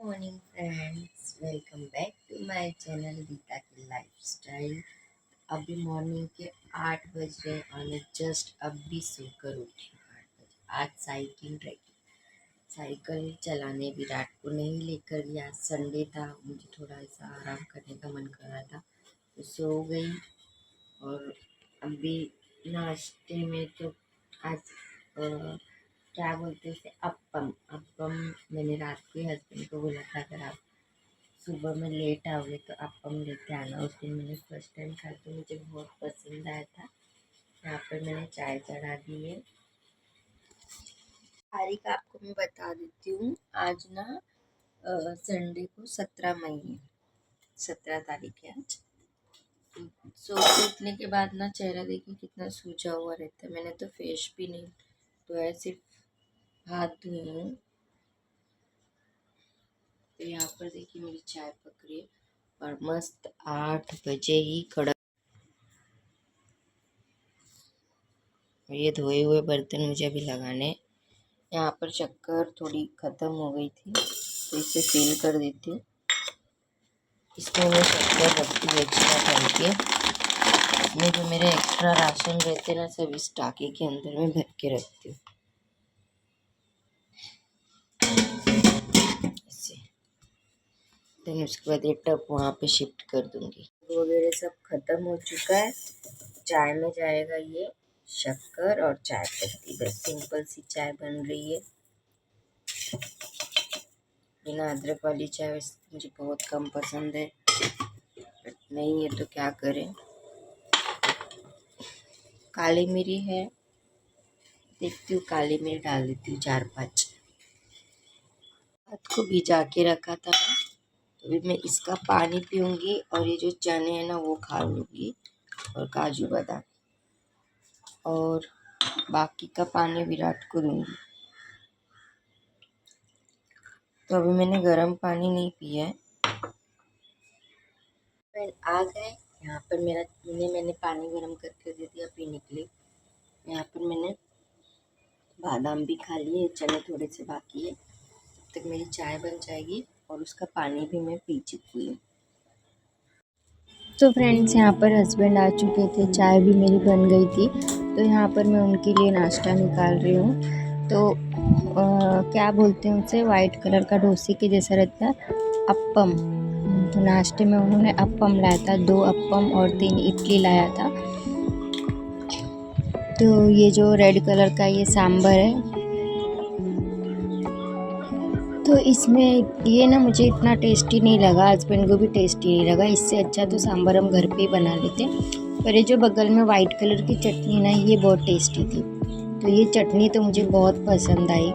Morning friends, welcome back to my channel Geeta की lifestyle. अभी morning के 8 बज रहे और मैं जस्ट अभी सोकर उठी हूँ 8 बजे। आज साइकिल चलाने विराट को नहीं लेकर गया। संडे था, मुझे थोड़ा सा आराम करने का मन कर रहा था तो सो गई। और अभी नाश्ते में तो आज क्या बोलते हैं उसे, अप्पम अप्पम मैंने रात को ही हस्बैंड को बोला था अगर आप सुबह में लेट आओगे तो अप्पम लेते आना। उस दिन मैंने फर्स्ट टाइम खाया तो मुझे बहुत पसंद आया था। यहाँ पर मैंने चाय चढ़ा दी है। तारीख आपको मैं बता देती हूँ। आज ना संडे को 17 मई है, 17 तारीख है आज। सो उठने के बाद ना चेहरा देखिए कितना सूजा हुआ रहता है। मैंने तो फेस भी नहीं धोया, सिर्फ हाथ धोए हूँ। तो यहाँ पर देखिए मेरी चाय पक रही है और मस्त 8 बजे ही कड़क। ये धोए हुए बर्तन मुझे अभी लगाने। यहाँ पर शक्कर थोड़ी ख़त्म हो गई थी तो इसे फिल कर देती हूँ। इसमें मैं शक्कर रखती हूँ एक्स्ट्रा करके। इसमें जो मेरे एक्स्ट्रा राशन रहते ना सब इस टाके के अंदर में भर के रखती हूँ। देन उसके बाद ये टब वहाँ पे शिफ्ट कर दूँगी। वगैरह सब ख़त्म हो चुका है। चाय में जाएगा ये शक्कर और चाय पत्ती। बस सिंपल सी चाय बन रही है। बिना अदरक वाली चाय मुझे बहुत कम पसंद है, बट नहीं है तो क्या करें। काली मिरी है, देखती हूँ काली मिरी डाल देती हूँ 4-5। रात को भिजा के रखा था ना, तो अभी मैं इसका पानी पीऊँगी और ये जो चने हैं ना वो खा लूँगी और काजू बादाम, और बाकी का पानी विराट को दूँगी। तो अभी मैंने गर्म पानी नहीं पिया है। आ गए यहाँ पर मैंने पानी गर्म करके दे दिया पीने के लिए। यहाँ पर मैंने बादाम भी खा लिए, चने थोड़े से बाकी है। तब तक मेरी चाय बन जाएगी और उसका पानी भी मैं पी चुकी हूँ। तो फ्रेंड्स, यहाँ पर हस्बैंड आ चुके थे, चाय भी मेरी बन गई थी। तो यहाँ पर मैं उनके लिए नाश्ता निकाल रही हूँ। तो क्या बोलते हैं उसे, वाइट कलर का डोसे के जैसा रहता है, अप्पम। तो नाश्ते में उन्होंने अप्पम लाया था, 2 अप्पम और 3 इडली लाया था। तो ये जो रेड कलर का ये सांभर है, तो इसमें ये ना मुझे इतना टेस्टी नहीं लगा, हस्बैंड को भी टेस्टी नहीं लगा। इससे अच्छा तो सांभर हम घर पे ही बना लेते। पर ये जो बगल में वाइट कलर की चटनी ना, ये बहुत टेस्टी थी। तो ये चटनी तो मुझे बहुत पसंद आई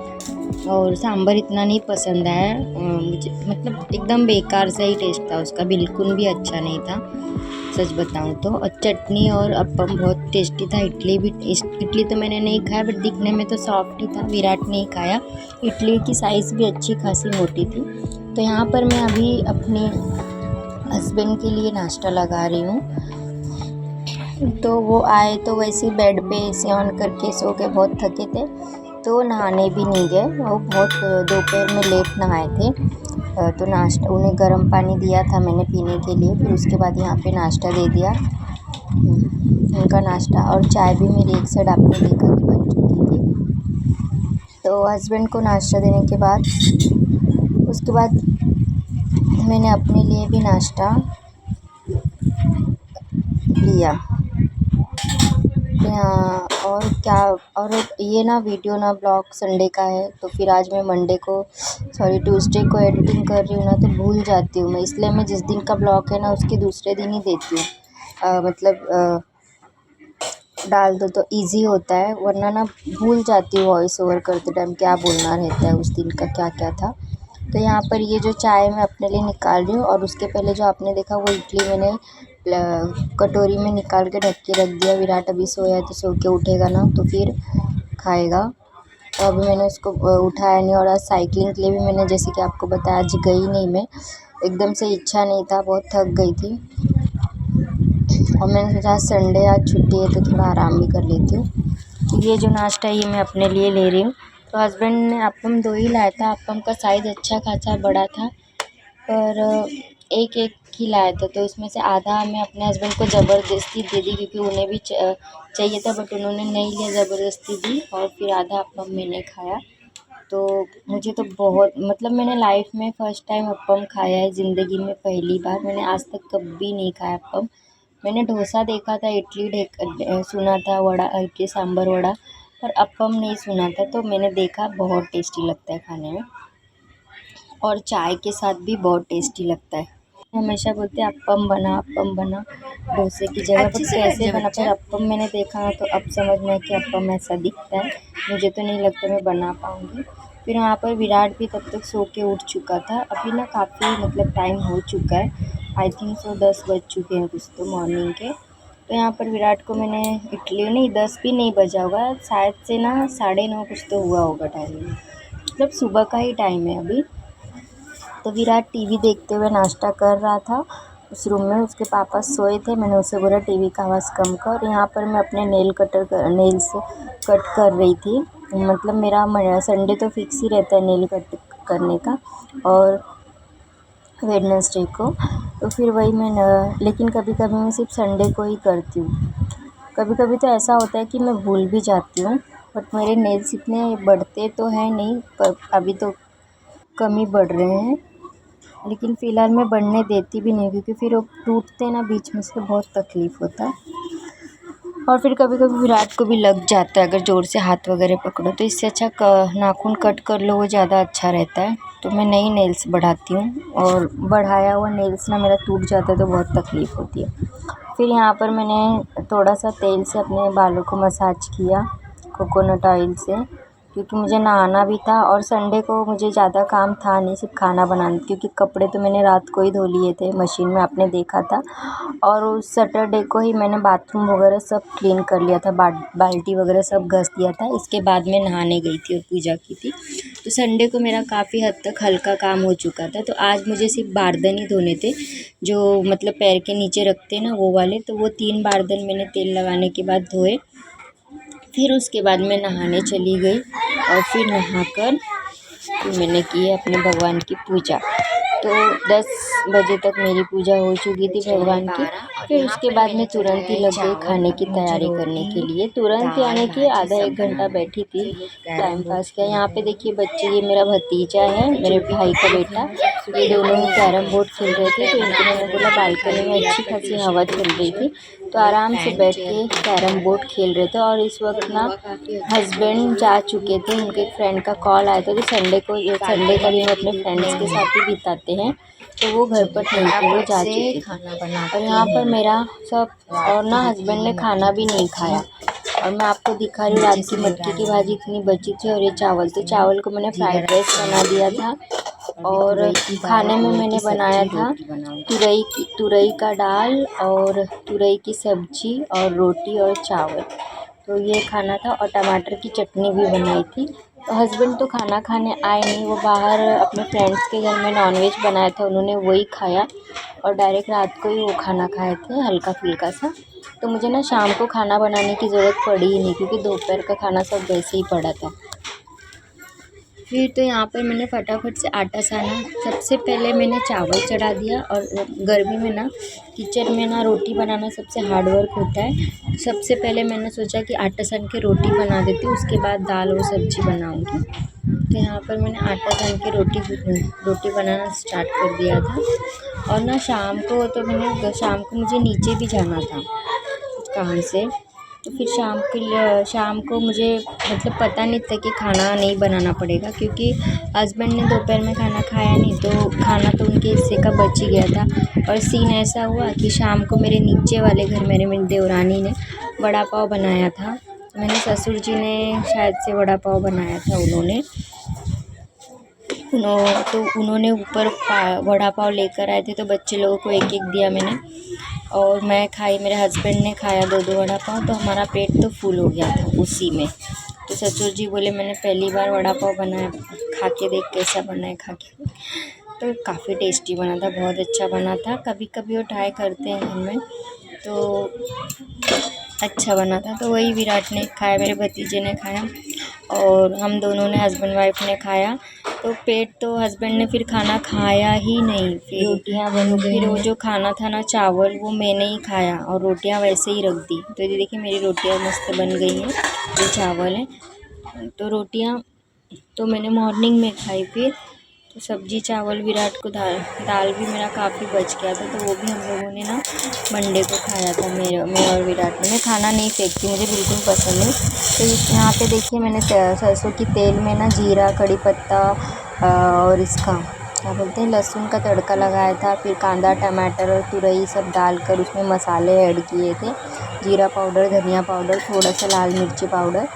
और सांभर इतना नहीं पसंद आया मुझे, मतलब एकदम बेकार सा ही टेस्ट था उसका, बिल्कुल भी अच्छा नहीं था सच बताऊं तो। और चटनी और अप्पम बहुत टेस्टी था। इडली तो मैंने नहीं खाया, बट दिखने में तो सॉफ्ट ही था। विराट ने ही खाया। इडली की साइज़ भी अच्छी खासी मोटी थी। तो यहाँ पर मैं अभी अपने हस्बैंड के लिए नाश्ता लगा रही हूँ। तो वो आए तो वैसे ही बेड पे ऐसे ऑन करके सो के बहुत थके थे, तो नहाने भी नहीं गए। वो बहुत दोपहर में लेट नहाए थे। तो नाश्ता, उन्हें गर्म पानी दिया था मैंने पीने के लिए। फिर उसके बाद यहाँ पे नाश्ता दे दिया उनका नाश्ता, और चाय भी मेरी एक साइड आपने देखा कि बन चुकी थी। तो हस्बैंड को नाश्ता देने के बाद उसके बाद मैंने अपने लिए भी नाश्ता लिया। और क्या, और ये ना वीडियो ना ब्लॉग संडे का है, तो फिर आज मैं ट्यूसडे को एडिटिंग कर रही हूँ ना, तो भूल जाती हूँ मैं। इसलिए मैं जिस दिन का ब्लॉग है ना उसके दूसरे दिन ही देती हूँ। डाल दो तो इजी होता है, वरना ना भूल जाती हूँ वॉइस ओवर करते टाइम क्या बोलना रहता है, उस दिन का क्या क्या था। तो यहाँ पर ये जो चाय मैं अपने लिए निकाल रही हूँ, और उसके पहले जो आपने देखा वो इडली मैंने कटोरी में निकाल के ढक के रख दिया। विराट अभी सोया है तो सो के उठेगा ना तो फिर खाएगा। तो अभी मैंने उसको उठाया नहीं। और आज साइकिलिंग के लिए भी मैंने, जैसे कि आपको बताया, आज गई नहीं मैं, एकदम से इच्छा नहीं था, बहुत थक गई थी। और मैंने सोचा संडे आज छुट्टी है तो थोड़ा आराम भी कर लेती हूँ। तो ये जो नाश्ता है ये मैं अपने लिए ले रही हूँ। तो हस्बैंड ने अप्पम 2 ही लाया था। अप्पम का साइज़ अच्छा खासा बड़ा था, पर एक एक ही लाया था, तो उसमें से आधा मैं अपने हस्बैंड को ज़बरदस्ती दे दी क्योंकि उन्हें भी चाहिए था, बट उन्होंने नहीं लिया, ज़बरदस्ती दी और फिर आधा अप्पम मैंने खाया। तो मुझे तो बहुत मतलब मैंने लाइफ में फ़र्स्ट टाइम अप्पम खाया है, ज़िंदगी में पहली बार। मैंने आज तक कभी नहीं खाया अप्पम। मैंने डोसा देखा था, इडली सुना था, वड़ा इडली सांभर वड़ा, पर अप्पम नहीं सुना था। तो मैंने देखा, बहुत टेस्टी लगता है खाने में और चाय के साथ भी बहुत टेस्टी लगता है। हमेशा बोलते हैं अप्पम बना डोसे की जगह, पर कैसे बना, पर अप्पम मैंने देखा तो अब समझ में आया कि अप्पम ऐसा दिखता है। मुझे तो नहीं लगता मैं बना पाऊँगी। फिर वहाँ पर विराट भी तब तक सो के उठ चुका था। अभी ना काफ़ी मतलब टाइम हो चुका है, आई थिंक सो 10 बज चुके हैं कुछ तो मॉर्निंग के। तो यहाँ पर विराट को मैंने इडली नहीं, 10 भी नहीं बजा होगा शायद से ना, 9:30 कुछ तो हुआ होगा टाइम, मतलब सुबह का ही टाइम है अभी। तो विराट टीवी देखते हुए नाश्ता कर रहा था उस रूम में। उसके पापा सोए थे, मैंने उसे बोला टीवी का आवाज़ कम कर। यहाँ पर मैं अपने नेल्स कट कर रही थी। मतलब मेरा संडे तो फिक्स ही रहता है नेल कट करने का, और वेडनेसडे को। तो फिर वही लेकिन कभी कभी मैं सिर्फ संडे को ही करती हूँ। कभी कभी तो ऐसा होता है कि मैं भूल भी जाती हूँ, बट मेरे नेल्स इतने बढ़ते तो हैं नहीं, पर अभी तो कम ही बढ़ रहे हैं। लेकिन फ़िलहाल मैं बढ़ने देती भी नहीं, क्योंकि फिर वो टूटते ना बीच में से, बहुत तकलीफ़ होता है। और फिर कभी कभी विराट को भी लग जाता है अगर ज़ोर से हाथ वगैरह पकड़ो, तो इससे अच्छा नाखून कट कर लो, वो ज़्यादा अच्छा रहता है। तो मैं नई नेल्स बढ़ाती हूँ, और बढ़ाया हुआ नेल्स ना मेरा टूट जाता है तो बहुत तकलीफ़ होती है। फिर यहाँ पर मैंने थोड़ा सा तेल से अपने बालों को मसाज किया, कोकोनट ऑयल से, क्योंकि मुझे नहाना भी था और संडे को मुझे ज़्यादा काम था नहीं, सिर्फ खाना बनाना, क्योंकि कपड़े तो मैंने रात को ही धो लिए थे मशीन में, आपने देखा था। और उस सैटरडे को ही मैंने बाथरूम वगैरह सब क्लीन कर लिया था, बाल्टी वगैरह सब घस दिया था। इसके बाद मैं नहाने गई थी और पूजा की थी। तो संडे को मेरा काफ़ी हद तक हल्का काम हो चुका था। तो आज मुझे सिर्फ बारदान ही धोने थे, जो मतलब पैर के नीचे रखते हैं ना वो वाले। तो वो 3 बारदान मैंने तेल लगाने के बाद धोए। फिर उसके बाद मैं नहाने चली गई, और फिर नहाकर फिर मैंने की अपने भगवान की पूजा। तो 10 बजे तक मेरी पूजा हो चुकी थी भगवान की। फिर उसके बाद मैं तुरंत ही लग गई खाने की तैयारी करने के लिए। तुरंत यानी कि आधा 1 घंटा बैठी थी, टाइम पास किया। यहाँ पे देखिए बच्चे, ये मेरा भतीजा है, मेरे भाई का बेटा, ये दोनों कैरम बोर्ड खेल रहे थे। तो इनको मैंने बोला, बालकनी में अच्छी खासी हवा चल रही थी, तो आराम से बैठ के कैरम बोर्ड खेल रहे थे। और इस वक्त ना हस्बैंड जा चुके थे, उनके फ्रेंड का कॉल आया था। तो संडे का दिन वो अपने फ्रेंड्स के साथ ही बिताते हैं, तो वो घर पर नहीं थे, वो जा चुके थे। और यहाँ पर मेरा सब, और ना हस्बैंड ने खाना भी नहीं खाया। और मैं आपको दिखा रही हूँ, रात की मटकी की भाजी इतनी बची थी, और ये चावल, तो चावल को मैंने फ्राइड राइस बना दिया था। और खाने में मैंने बनाया था तुरई का दाल, और तुरई की सब्जी, और रोटी और चावल। तो ये खाना था, और टमाटर की चटनी भी बनाई थी। तो हस्बैंड तो खाना खाने आए नहीं, वो बाहर अपने फ्रेंड्स के घर में नॉनवेज बनाया था, उन्होंने वही खाया, और डायरेक्ट रात को ही वो खाना खाए थे हल्का फुल्का सा। तो मुझे ना शाम को खाना बनाने की ज़रूरत पड़ी ही नहीं, क्योंकि दोपहर का खाना सब वैसे ही पड़ा था। फिर तो यहाँ पर मैंने फटाफट से आटा साना। सबसे पहले मैंने चावल चढ़ा दिया, और गर्मी में ना किचन में ना रोटी बनाना सबसे हार्ड वर्क होता है। सबसे पहले मैंने सोचा कि आटा सान के रोटी बना देती हूँ, उसके बाद दाल और सब्ज़ी बनाऊँगी। तो यहाँ पर मैंने आटा सान के रोटी बनाना स्टार्ट कर दिया था। और ना शाम को मुझे नीचे भी जाना था काम से। तो फिर शाम को मुझे मतलब पता नहीं था कि खाना नहीं बनाना पड़ेगा, क्योंकि हस्बैंड ने दोपहर में खाना खाया नहीं, तो खाना तो उनके हिस्से का बच ही गया था। और सीन ऐसा हुआ कि शाम को मेरे नीचे वाले घर मेरी देवरानी ने वड़ा पाव बनाया था। मैंने ससुर जी ने शायद से वड़ा पाव बनाया था, उन्होंने ऊपर वड़ा पाव लेकर आए थे, तो बच्चे लोगों को एक एक दिया मैंने, और मैं खाई, मेरे हस्बैंड ने खाया 2-2 वड़ा पाव। तो हमारा पेट तो फुल हो गया था उसी में। तो ससुर जी बोले, मैंने पहली बार वड़ा पाव बनाया, खा के देख कैसा बना है, खा के। तो काफ़ी टेस्टी बना था, बहुत अच्छा बना था। कभी कभी वो ट्राई करते हैं घर में, तो अच्छा बना था। तो वही विराट ने खाया, मेरे भतीजे ने खाया। और हम दोनों ने हस्बैंड वाइफ ने खाया। तो पेट तो हस्बैंड ने फिर खाना खाया ही नहीं। फिर रोटियाँ बन गई। फिर वो जो खाना था ना चावल, वो मैंने ही खाया और रोटियाँ वैसे ही रख दी। तो ये देखिए मेरी रोटियाँ मस्त बन गई हैं। जो चावल है तो रोटियाँ तो मैंने मॉर्निंग में खाई। फिर तो सब्जी चावल विराट को दाल भी मेरा काफ़ी बच गया था, तो वो भी हम लोगों ने ना मंडे को खाया था। मैं और विराट ने। मैं खाना नहीं फेंकती, मुझे बिल्कुल पसंद नहीं। तो यहाँ पे देखिए मैंने सरसों की तेल में ना जीरा, कड़ी पत्ता और इसका क्या बोलते हैं लहसुन का तड़का लगाया था। फिर कांदा, टमाटर और तुरई सब डालकर उसमें मसाले ऐड किए थे। जीरा पाउडर, धनिया पाउडर, थोड़ा सा लाल मिर्ची पाउडर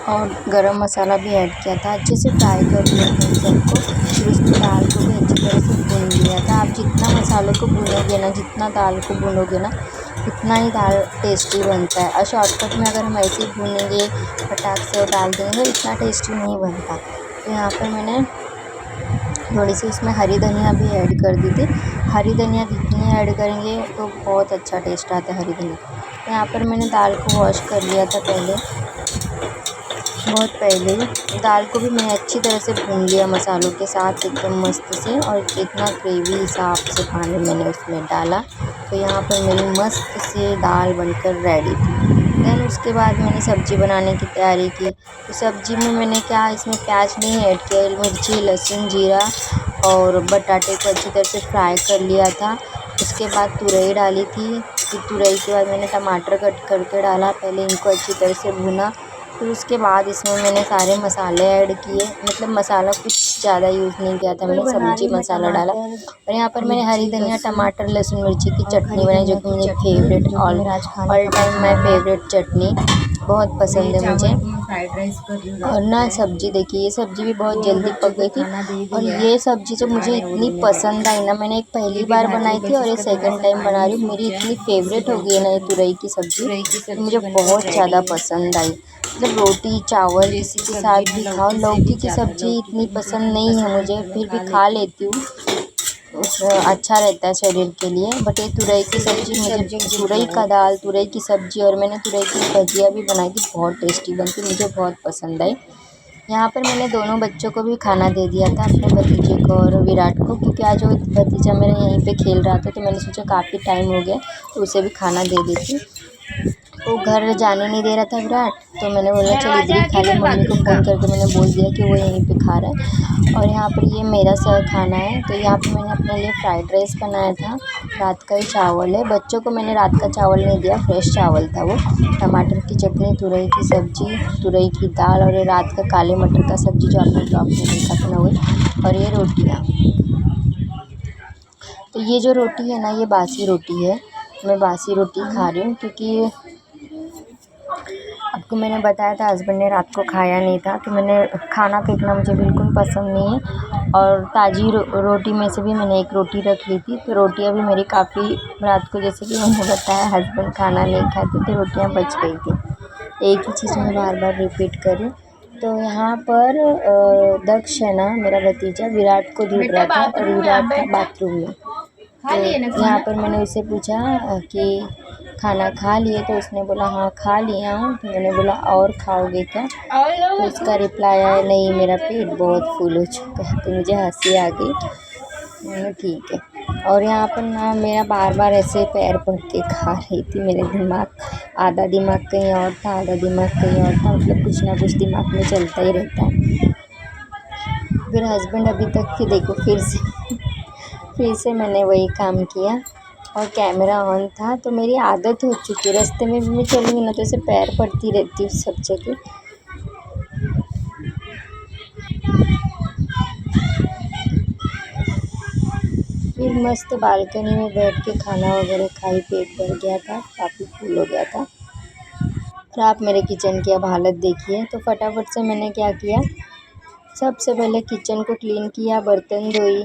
और गरम मसाला भी ऐड किया था। अच्छे से फ्राई कर लिया था इन सबको। फिर उसकी दाल को भी अच्छी तरह से भून लिया था। आप जितना मसालों को भूनोगे ना, जितना दाल को भूनोगे ना, उतना ही दाल टेस्टी बनता है। और शॉर्टकट में अगर हम ऐसे ही भूनेंगे, फटाक से डाल देंगे, तो इतना टेस्टी नहीं बनता। तो यहाँ पर मैंने थोड़ी सी उसमें हरी धनिया भी ऐड कर दी थी। हरी धनिया जितनी ऐड करेंगे तो बहुत अच्छा टेस्ट आता है हरी धनिया। तो यहाँ पर मैंने दाल को वॉश कर लिया था बहुत पहले ही। दाल को भी मैंने अच्छी तरह से भून लिया मसालों के साथ एकदम मस्त से। और जितना ग्रेवी हिसाब से पानी मैंने उसमें डाला, तो यहाँ पर मेरी मस्त से दाल बनकर रेडी थी। देन उसके बाद मैंने सब्ज़ी बनाने की तैयारी की। तो सब्ज़ी में मैंने क्या इसमें प्याज नहीं ऐड किया, मिर्ची, लहसुन, जीरा और बटाटे को अच्छी तरह से फ्राई कर लिया था। उसके बाद तुरई डाली थी। फिर तुरई के बाद मैंने टमाटर कट करके डाला। पहले इनको अच्छी तरह से भुना। फिर उसके बाद इसमें मैंने सारे मसाले ऐड किए। मतलब मसाला कुछ ज़्यादा यूज़ नहीं किया था, मैंने सब्ज़ी मसाला डाला। और यहाँ पर मैंने हरी धनिया, टमाटर, लहसुन मिर्ची की चटनी बनाई, जो कि मुझे favourite all time my favourite चटनी, बहुत पसंद है मुझे। और ना सब्ज़ी देखिए, ये सब्ज़ी भी बहुत जल्दी पक गई थी। और ये सब्ज़ी जो मुझे इतनी पसंद आई ना, मैंने एक पहली बार बनाई थी और ये सेकंड टाइम बना रही हूँ। मेरी इतनी फेवरेट हो गई है ना ये तुरई की सब्ज़ी, मुझे बहुत ज़्यादा पसंद आई। मतलब रोटी चावल किसी के साथ भी खाओ। लौकी की सब्ज़ी इतनी पसंद नहीं है मुझे, फिर भी खा लेती हूँ, अच्छा रहता है शरीर के लिए। बट ये तुरई की सब्ज़ी मुझे, तुरई का दाल, तुरई की सब्ज़ी और मैंने तुरई की भजिया भी बनाई थी, बहुत टेस्टी बनती, मुझे बहुत पसंद आई। यहाँ पर मैंने दोनों बच्चों को भी खाना दे दिया था, अपने भतीजे को और विराट को, क्योंकि आज वो भतीजा मेरा यहीं पे खेल रहा था। तो मैंने सोचा काफ़ी टाइम हो गया तो उसे भी खाना दे देती। वो घर जाने नहीं दे रहा था विराट, तो मैंने बोला चल इधर ही खा ले। मम्मी को फ़ोन करके मैंने बोल दिया कि वो यहीं पे खा रहा है। और यहाँ पर ये मेरा खाना है। तो यहाँ पे मैंने अपने लिए फ्राइड राइस बनाया था। रात का ही चावल है, बच्चों को मैंने रात का चावल नहीं दिया, फ्रेश चावल था वो। टमाटर की चटनी, तुरई की सब्ज़ी, तुरई की दाल और ये रात का काले मटर का सब्ज़ी जो आपने ब्लॉग में देखा था ना वही। और ये रोटियाँ। तो ये जो रोटी है ना, ये बासी रोटी है। मैं बासी रोटी खा रही हूँ, क्योंकि आपको मैंने बताया था हस्बैंड ने रात को खाया नहीं था। तो मैंने खाना फेंकना मुझे बिल्कुल पसंद नहीं है। और ताज़ी रोटी में से भी मैंने एक रोटी रख ली थी। तो रोटियां भी मेरी काफ़ी रात को, जैसे कि मैंने बताया हस्बैंड खाना नहीं खाते, तो रोटियां बच गई थी। एक ही चीज़ मैं बार बार रिपीट करूँ। तो यहाँ पर दक्ष है ना मेरा भतीजा, विराट को ढूंढ रहा था और विराट था बाथरूम में। तो यहाँ पर मैंने उससे पूछा कि खाना खा लिए, तो उसने बोला हाँ खा लिया हूँ। तो मैंने बोला और खाओगे क्या? तो उसका रिप्लाई आया नहीं, मेरा पेट बहुत फुल हो चुका है। तो मुझे हंसी आ गई। मैंने ठीक है। और यहाँ पर ना मेरा बार बार ऐसे पैर पड़ के खा रही थी। मेरे आधा दिमाग कहीं और था, आधा दिमाग कहीं और था। मतलब कुछ ना कुछ दिमाग में चलता ही रहता है। फिर हस्बैंड अभी तक कि देखो फिर से मैंने वही काम किया और कैमरा ऑन था। तो मेरी आदत हो चुकी है, रास्ते में भी मैं चलूँगी ना तो ऐसे पैर पड़ती रहती हूँ सब जगह। फिर मस्त बालकनी में बैठ के खाना वगैरह खाई, पेट भर गया था, काफ़ी फुल हो गया था। और आप मेरे किचन की अब हालत देखिए। तो फटाफट से मैंने क्या किया, सबसे पहले किचन को क्लीन किया, बर्तन धोई,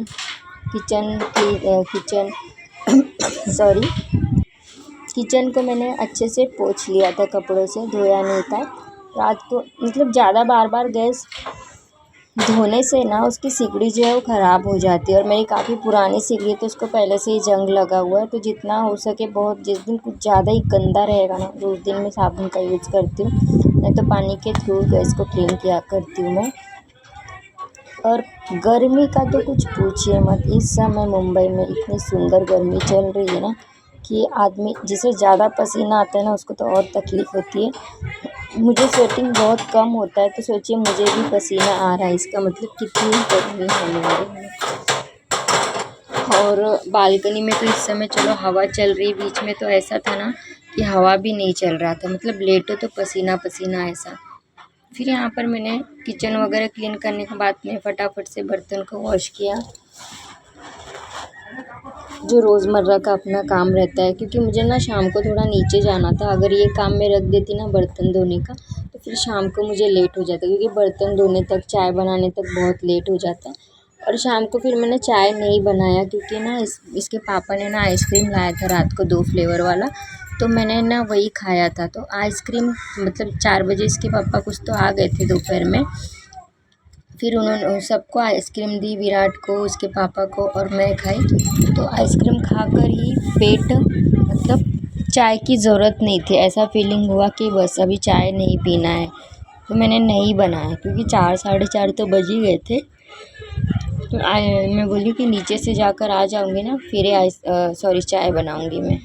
किचन को मैंने अच्छे से पोंछ लिया था कपड़ों से, धोया नहीं था रात को। मतलब ज़्यादा बार बार गैस धोने से ना उसकी सिगड़ी जो है वो ख़राब हो जाती है। और मेरी काफ़ी पुरानी सिगड़ी है, तो उसको पहले से ही जंग लगा हुआ है। तो जितना हो सके बहुत, जिस दिन कुछ ज़्यादा ही गंदा रहेगा ना, तो उस दिन मैं साबुन का यूज़ करती हूँ। नहीं तो पानी के थ्रू गैस को क्लीन किया करती हूँ मैं। और गर्मी का तो कुछ पूछिए मत, इस समय मुंबई में इतनी सुंदर गर्मी चल रही है ना कि आदमी जिसे ज़्यादा पसीना आता है ना उसको तो और तकलीफ़ होती है। मुझे स्वेटिंग बहुत कम होता है, तो सोचिए मुझे भी पसीना आ रहा है, इसका मतलब कितनी गर्मी है मुंबई में। और बालकनी में तो इस समय चलो हवा चल रही, बीच में तो ऐसा था ना कि हवा भी नहीं चल रहा था, मतलब लेटो तो पसीना पसीना ऐसा। फिर यहाँ पर मैंने किचन वगैरह क्लीन करने के बाद में फटाफट से बर्तन को वॉश किया, जो रोज़मर्रा का अपना काम रहता है, क्योंकि मुझे ना शाम को थोड़ा नीचे जाना था। अगर ये काम मैं रख देती ना बर्तन धोने का, तो फिर शाम को मुझे लेट हो जाता, क्योंकि बर्तन धोने तक चाय बनाने तक बहुत लेट हो जाता। और शाम को फिर मैंने चाय नहीं बनाया, क्योंकि ना इसके पापा ने ना आइसक्रीम लाया था रात को 2 फ्लेवर वाला, तो मैंने ना वही खाया था। तो आइसक्रीम मतलब 4 बजे इसके पापा कुछ तो आ गए थे दोपहर में, फिर उन्होंने सबको आइसक्रीम दी, विराट को, उसके पापा को, और मैं खाई। तो आइसक्रीम खाकर ही पेट मतलब चाय की ज़रूरत नहीं थी, ऐसा फीलिंग हुआ कि बस अभी चाय नहीं पीना है, तो मैंने नहीं बनाया, क्योंकि 4 साढ़े 4 तो बज ही गए थे। तो मैं बोली कि नीचे से जाकर आ जाऊँगी ना फिर चाय बनाऊँगी मैं।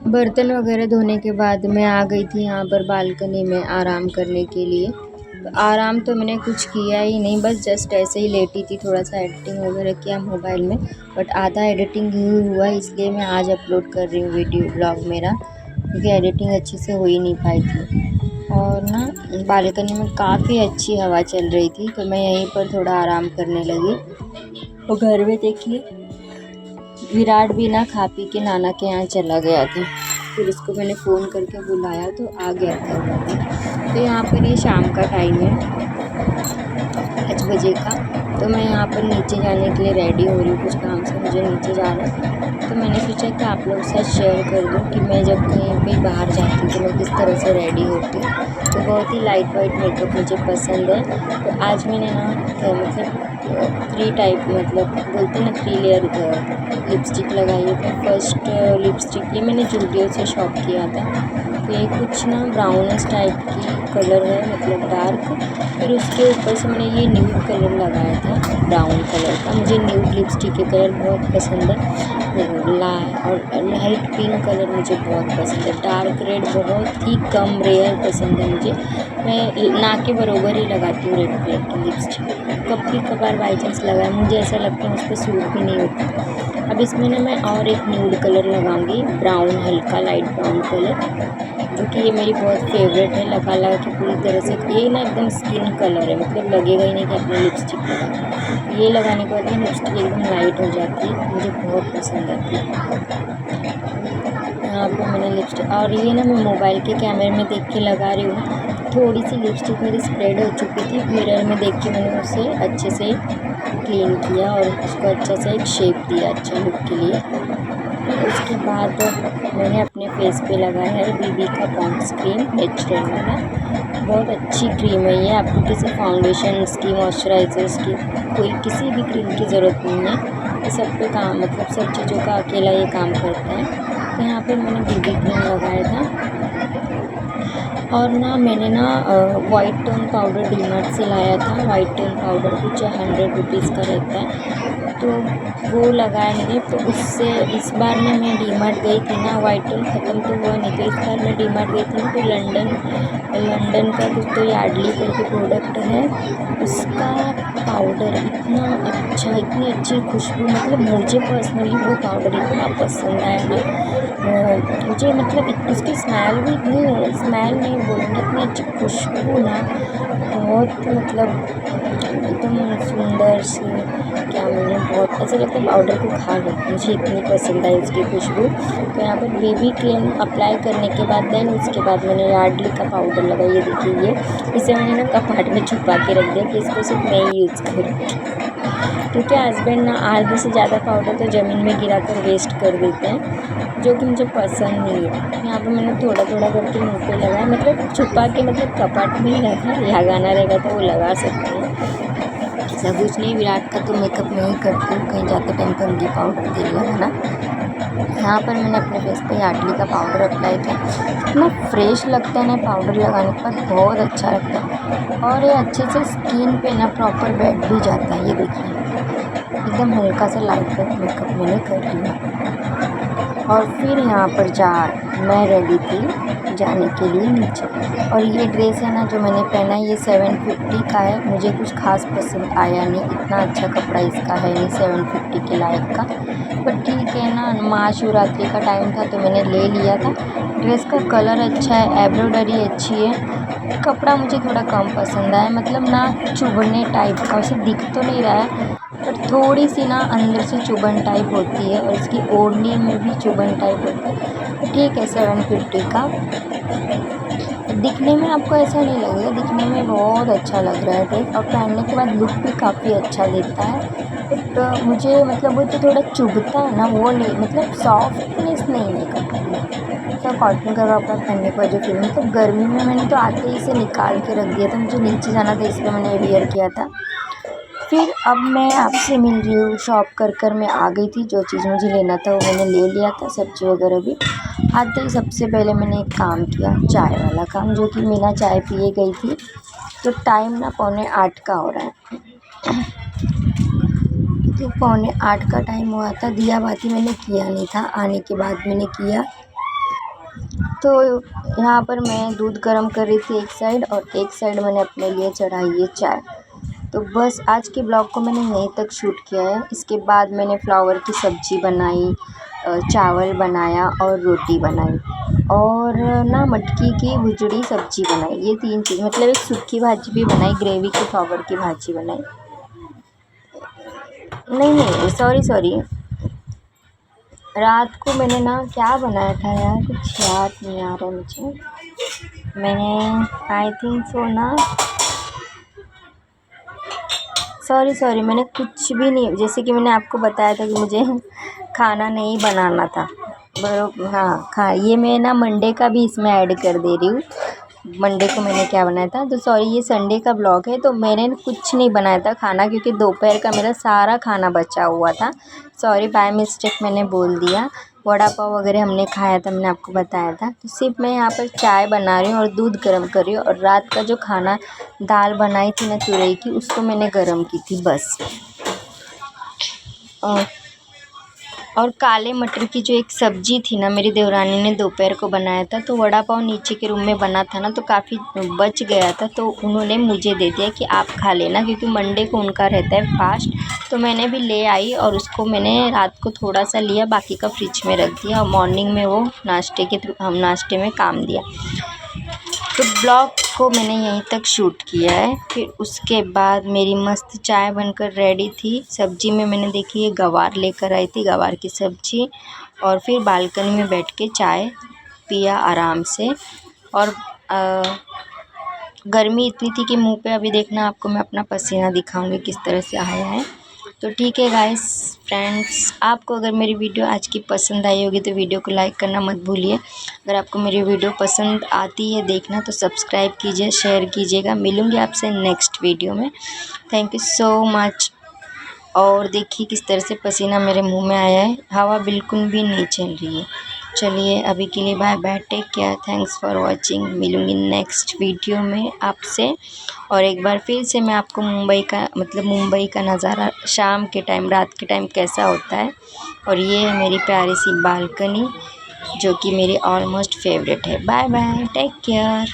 बर्तन वगैरह धोने के बाद मैं आ गई थी यहाँ पर बालकनी में आराम करने के लिए। तो आराम तो मैंने कुछ किया ही नहीं, बस जस्ट ऐसे ही लेटी थी, थोड़ा सा एडिटिंग वगैरह किया मोबाइल में, बट आधा एडिटिंग ही हुआ, इसलिए मैं आज अपलोड कर रही हूँ वीडियो ब्लॉग मेरा, क्योंकि एडिटिंग अच्छे से हो ही नहीं पाई थी। और ना बालकनी में काफ़ी अच्छी हवा चल रही थी, तो मैं यहीं पर थोड़ा आराम करने लगी। और घर में देखिए विराट भी ना खा पी के नाना के यहाँ चला गया था, फिर उसको मैंने फ़ोन करके बुलाया तो आ गया था। तो यहाँ पर ये शाम का टाइम है 5 बजे का, तो मैं यहाँ पर नीचे जाने के लिए रेडी हो रही हूँ, कुछ काम से मुझे नीचे जाना है। तो मैंने सोचा कि आप लोगों के साथ शेयर कर दूँ कि मैं जब कहीं पे बाहर जाती हूँ तो मैं किस तरह से रेडी होती हूँ। तो बहुत ही लाइट वाइट मेकअप मुझे पसंद है। तो आज मैंने ना मतलब 3 टाइप मतलब बोलते हैं ना 3 लेयर लिपस्टिक लगाई है। तो फर्स्ट लिपस्टिक ये मैंने जूडियो से शॉप किया था। तो ये कुछ ना ब्राउनिश टाइप की कलर है, मतलब डार्क। फिर उसके ऊपर से मैंने ये न्यूड कलर लगाया था, ब्राउन कलर का। मुझे न्यूड लिपस्टिक के कलर बहुत पसंद है। और लाइट पिंक कलर मुझे बहुत पसंद है। डार्क रेड बहुत ही कम रेयर पसंद है मुझे। मैं ना के बराबर ही लगाती हूँ रेड कलर की लिपस्टिक, कभी कभार बाई चांस लगाए, मुझे ऐसा लगता है मुझ पर सूट भी नहीं होता। अब इसमें ना मैं और एक न्यूड कलर लगाऊंगी, ब्राउन, हल्का लाइट ब्राउन कलर, जो कि ये मेरी बहुत फेवरेट है। लगा के पूरी तरह से ये ना एकदम स्किन कलर है, मतलब लगेगा ही नहीं कि आपने लिपस्टिक लगा। ये लगाने के बाद ना लिपस्टिक एकदम लाइट हो जाती है, मुझे बहुत पसंद आती है। यहाँ पे मैंने लिपस्टिक, और ये ना मैं मोबाइल के कैमरे में देख के लगा रही हूँ। थोड़ी सी लिपस्टिक मेरी स्प्रेड हो चुकी थी, मिरर में देख के मैंने उसे अच्छे से क्लीन किया और उसको अच्छा से एक शेप दिया अच्छा लुक के लिए। उसके बाद मैंने अपने फेस पे लगाया है बीबी का पॉन्ड्स क्रीम नेचुरल वाला। बहुत अच्छी क्रीम है ये, आपको किसी फाउंडेशन की, मॉइस्चराइज़र्स की, कोई किसी भी क्रीम की ज़रूरत नहीं है। ये सब पे काम मतलब सब चीज़ों का अकेला ये काम करता है। तो यहाँ पे मैंने बीबी क्रीम लगाया था। और ना मैंने ना वाइट टोन पाउडर डीमार्ट से लाया था। वाइट टोन पाउडर कुछ 100 रुपीज़ का रहता है, तो वो लगाया मैंने। तो उससे इस बार ना मैं डीमार्ट गई थी ना, वाइट टोन ख़त्म तो हुआ नहीं, तो इस बार मैं डीमार्ट गई थी ना, तो लंदन का कुछ तो यार्डली करके प्रोडक्ट है, उसका पाउडर इतना अच्छा, इतनी अच्छी खुशबू, मतलब मुझे पर्सनली वो पाउडर इतना पसंद आया ना मुझे, मतलब उसकी स्मेल भी इतनी, स्मेल नहीं बोलूँगी, इतनी अच्छी खुशबू ना, बहुत मतलब एकदम सुंदर सी, क्या मुझे बहुत ऐसा लगता है पाउडर को खा गई, मुझे इतनी पसंद आई उसकी खुशबू। तो यहाँ पर बेबी क्रीम अप्लाई करने के बाद देन उसके बाद मैंने यार्डली का पाउडर लगाया। ये देखिए, ये इसे मैंने ना कपाट में छुपा के रख दिया कि इसको सिर्फ मैं ही यूज़ करूँ, क्योंकि हस्बैंड ना आधे से ज़्यादा पाउडर तो ज़मीन में गिरा कर वेस्ट कर देते हैं, जो कि मुझे पसंद नहीं है। यहाँ पे मैंने थोड़ा थोड़ा करके मुंह पे लगाया, मतलब छुपा के, मतलब कपाट में ही रखा, लगाना रहेगा तो वो लगा सकते हैं, ऐसा कुछ नहीं। विराट का तो मेकअप मैं ही करती हूँ, कहीं जाते टाइम कंघी पाउडर तेल लगाना। यहाँ पर मैंने अपने फेस पे यार्डली का पाउडर अप्लाई किया। इतना फ्रेश लगता है ना पाउडर लगाने के बाद, बहुत अच्छा लगता है और ये अच्छे से स्किन पे ना प्रॉपर बैठ भी जाता है। ये देखिए, एकदम हल्का सा लाइट वेट मेकअप मैंने कर लिया और फिर यहाँ पर मैं रेडी थी जाने के लिए नीचे। और ये ड्रेस है ना जो मैंने पहना है, ये 750 का है। मुझे कुछ खास पसंद आया नहीं, इतना अच्छा कपड़ा इसका है नहीं 750 के लायक का, पर ठीक है ना, महाशिवरात्रि का टाइम था तो मैंने ले लिया था। ड्रेस का कलर अच्छा है, एम्ब्रॉयडरी अच्छी है, कपड़ा मुझे थोड़ा कम पसंद आया, मतलब ना चुभने टाइप का, उसे दिख तो नहीं रहा है पर थोड़ी सी ना अंदर से चुभन टाइप होती है और इसकी ओढ़नी में भी चुभन टाइप होती है। तो ठीक है, 750 का। दिखने में आपको ऐसा नहीं लगेगा, दिखने में बहुत अच्छा लग रहा है ड्रेस और पहनने के बाद लुक भी काफ़ी अच्छा देता है। बट मुझे मतलब वो जो थोड़ा चुभता है ना वो नहीं, मतलब सॉफ्टनेस नहीं है कपड़े में। तो कॉटन का कपड़ा पहनने का जो फील, मतलब गर्मी में मैंने तो आते ही इसे निकाल के रख दिया था, मुझे नीचे जाना था इसलिए मैंने वेयर किया था। फिर अब मैं आपसे मिल रही हूँ, शॉप कर मैं आ गई थी, जो चीज़ मुझे लेना था वो मैंने ले लिया था, सब्ज़ी वगैरह भी। आते ही सबसे पहले मैंने एक काम किया, चाय वाला काम, जो कि बिना चाय पिए गई थी। तो टाइम ना 7:45 का हो रहा है, तो 7:45 का टाइम हुआ था, दिया बाती मैंने किया नहीं था, आने के बाद मैंने किया। तो यहाँ पर मैं दूध गर्म कर रही थी एक साइड, और एक साइड मैंने अपने लिए चढ़ाई है चाय। तो बस आज के ब्लॉग को मैंने यहीं तक शूट किया है। इसके बाद मैंने फ्लावर की सब्ज़ी बनाई, चावल बनाया और रोटी बनाई, और ना मटकी की भुजड़ी सब्ज़ी बनाई। ये 3 चीज़, मतलब एक सूखी भाजी भी बनाई, ग्रेवी की फ्लावर की भाजी बनाई। नहीं, सॉरी, रात को मैंने ना क्या बनाया था यार, कुछ याद नहीं आ रहा मुझे। मैंने आई थिंक सो ना, सॉरी, मैंने कुछ भी नहीं, जैसे कि मैंने आपको बताया था कि मुझे खाना नहीं बनाना था। हाँ, ये मैं ना मंडे का भी इसमें ऐड कर दे रही हूँ। मंडे को मैंने क्या बनाया था, तो सॉरी, ये संडे का ब्लॉग है, तो मैंने कुछ नहीं बनाया था खाना, क्योंकि दोपहर का मेरा सारा खाना बचा हुआ था। सॉरी, बाय मिस्टेक मैंने बोल दिया। वड़ा पाव वगैरह हमने खाया था, मैंने आपको बताया था। तो सिर्फ मैं यहाँ पर चाय बना रही हूँ और दूध गर्म कर रही हूँ, और रात का जो खाना दाल बनाई थी ना तुरई की, उसको मैंने गर्म की थी बस। और काले मटर की जो एक सब्ज़ी थी ना, मेरी देवरानी ने दोपहर को बनाया था। तो वड़ा पाव नीचे के रूम में बना था ना, तो काफ़ी बच गया था, तो उन्होंने मुझे दे दिया कि आप खा लेना, क्योंकि मंडे को उनका रहता है फास्ट। तो मैंने भी ले आई और उसको मैंने रात को थोड़ा सा लिया, बाकी का फ्रिज में रख दिया, और मॉर्निंग में वो नाश्ते में काम दिया। तो ब्लॉग को मैंने यहीं तक शूट किया है। फिर उसके बाद मेरी मस्त चाय बनकर रेडी थी। सब्ज़ी में मैंने देखी ये गवार लेकर आई थी, गवार की सब्ज़ी, और फिर बालकनी में बैठ के चाय पिया आराम से। और गर्मी इतनी थी कि मुंह पे, अभी देखना आपको मैं अपना पसीना दिखाऊंगी किस तरह से आया है। तो ठीक है गाइस, फ्रेंड्स, आपको अगर मेरी वीडियो आज की पसंद आई होगी तो वीडियो को लाइक करना मत भूलिए। अगर आपको मेरी वीडियो पसंद आती है देखना, तो सब्सक्राइब कीजिए, शेयर कीजिएगा। मिलूँगी आपसे नेक्स्ट वीडियो में। Thank you so much. और देखिए किस तरह से पसीना मेरे मुंह में आया है, हवा बिल्कुल भी नहीं चल रही है। चलिए अभी के लिए bye bye, take care, thanks for watching. मिलूँगी नेक्स्ट वीडियो में आपसे। और एक बार फिर से मैं आपको मुंबई का नज़ारा शाम के टाइम, रात के टाइम कैसा होता है। और ये है मेरी प्यारी सी बालकनी, जो कि मेरी ऑलमोस्ट फेवरेट है। Bye bye, take care.